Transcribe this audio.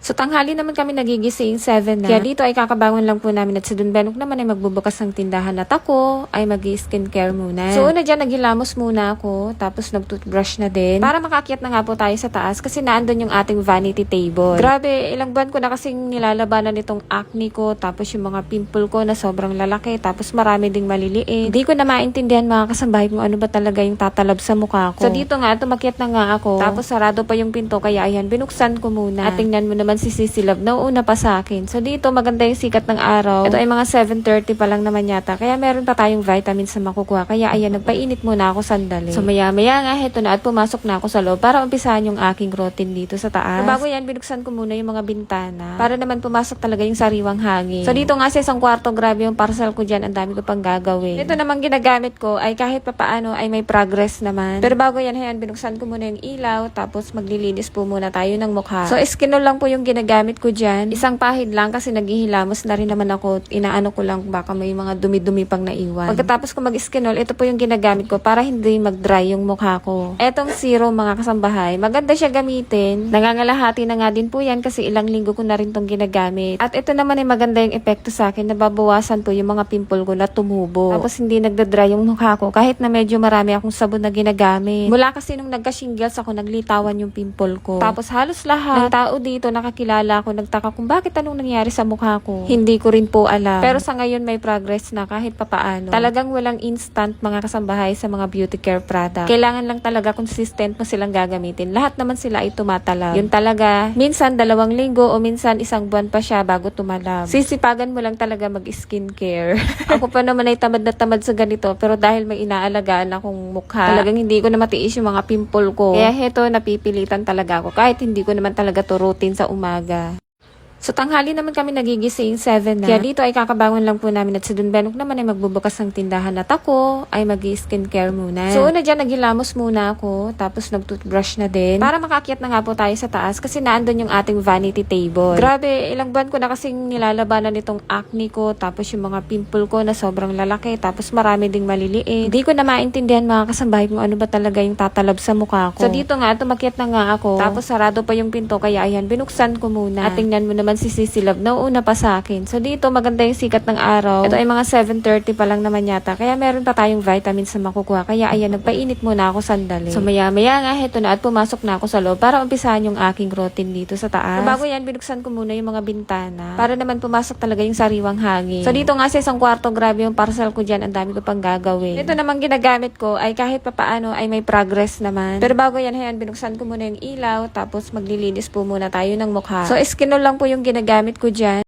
So tanghali naman kami nagigising 7 na. Kaya dito ay kakabangon lang po namin at si Don Benok naman ay magbubukas ng tindahan at ako ay mag-skincare muna. So una dyan, naghilamos muna ako tapos nag-toothbrush na din para makaakyat na nga po tayo sa taas kasi naandun yung ating vanity table. Grabe, ilang buwan ko na kasing nilalabanan itong acne ko tapos yung mga pimple ko na sobrang lalaki tapos marami ding maliliit. Hindi ko na maintindihan mga kasambahay kung ano ba talaga yung tatalab sa mukha ko. So dito nga, tumakyat na nga ako tapos sarado pa yung pinto kaya ayan, binuksan ko muna. At tingnan mo naman si Sisilab, nauuna pa sa akin. So dito maganda yung sikat ng araw. Ito ay mga 7:30 pa lang naman yata. Kaya meron pa tayong vitamins na makukuha. Kaya ayan, nagpainit muna ako sandali. So maya-maya nga, heto na at pumasok na ako sa loob para umpisahan yung aking routine dito sa taas. So bago yan, binuksan ko muna yung mga bintana para naman pumasok talaga yung sariwang hangin. So dito nga sa isang kwarto, grabe yung parcel ko dyan. Ang dami ko pang gagawin. Ito namang ginagamit ko ay kahit papaano ay may progress naman. Pero bago yan, hayan, binuksan ko muna yung ilaw tapos maglilinis po muna tayo ng mukha. So skinol lang po yung ginagamit ko dyan. Isang pahid lang kasi naghihilamos na rin naman ako. Inaano ko lang baka may mga dumi-dumi pang naiwan. Pagkatapos ko mag-skinol, ito po yung ginagamit ko para hindi mag-dry yung mukha ko. Etong serum mga kasambahay, maganda siya gamitin. Nangangalahati na nga din po yan kasi ilang linggo ko na rin tong ginagamit. At ito naman ay maganda yung epekto sa akin. Nababawasan po yung mga pimple ko na tumubo. Tapos hindi nagda-dry yung mukha ko kahit na medyo marami akong sabon na ginagamit. Mula kasi nung nagka-shingles ako, naglitawan yung pimple ko. Tapos halos lahat ng tao dito nakakilala ko, nagtaka kung bakit anong nangyari sa mukha ko. Hindi ko rin po alam. Pero sa ngayon may progress na kahit papaano. Talagang walang instant mga kasambahay sa mga beauty care product. Kailangan lang talaga consistent mo silang gagamitin. Lahat naman sila ay tumatalab. Yun talaga, minsan 2 linggo o minsan 1 buwan pa siya bago tumalab. Sisipagan mo lang talaga mag-skincare. Ako pa naman ay tamad na tamad sa ganito pero dahil may inaalagaan akong mukha, talagang hindi ko na matiis yung mga pimple ko. Kaya heto, napipilitan talaga ako kahit hindi ko naman talaga to routine sa umaga. So tanghali naman kami nagigising 7 na. Kaya dito ay kakabangon lang po namin at si Don Benok naman ay magbubukas ng tindahan at ako ay mag-skincare muna. So una dyan, naghilamos muna ako tapos nag-toothbrush na din para makaakyat na nga po tayo sa taas kasi naandun yung ating vanity table. Grabe, ilang buwan ko na kasing nilalabanan itong acne ko tapos yung mga pimple ko na sobrang lalaki tapos marami ding maliliit. Hindi ko na maintindihan mga kasambahay kung ano ba talaga yung tatalab sa mukha ko. So dito nga, tumakyat na nga ako tapos sarado pa yung pinto kaya ayan, binuksan ko muna. At tingnan mo naman si Sisilab, nauuna pa sa akin. So dito maganda yung sikat ng araw. Ito ay mga 7:30 pa lang naman yata. Kaya meron pa tayong vitamins na makukuha. Kaya ayan, nagpainit muna ako sandali. So maya-maya nga, heto na at pumasok na ako sa loob para umpisahan yung aking routine dito sa taas. So bago yan, binuksan ko muna yung mga bintana para naman pumasok talaga yung sariwang hangin. So dito nga sa isang kwarto, grabe yung parcel ko dyan. Ang dami ko pang gagawin. Ito namang ginagamit ko ay kahit papaano ay may progress naman. Pero bago yan, hayan, binuksan ko muna yung ilaw tapos maglilinis po muna tayo ng mukha. So skinol lang po yung ginagamit ko dyan.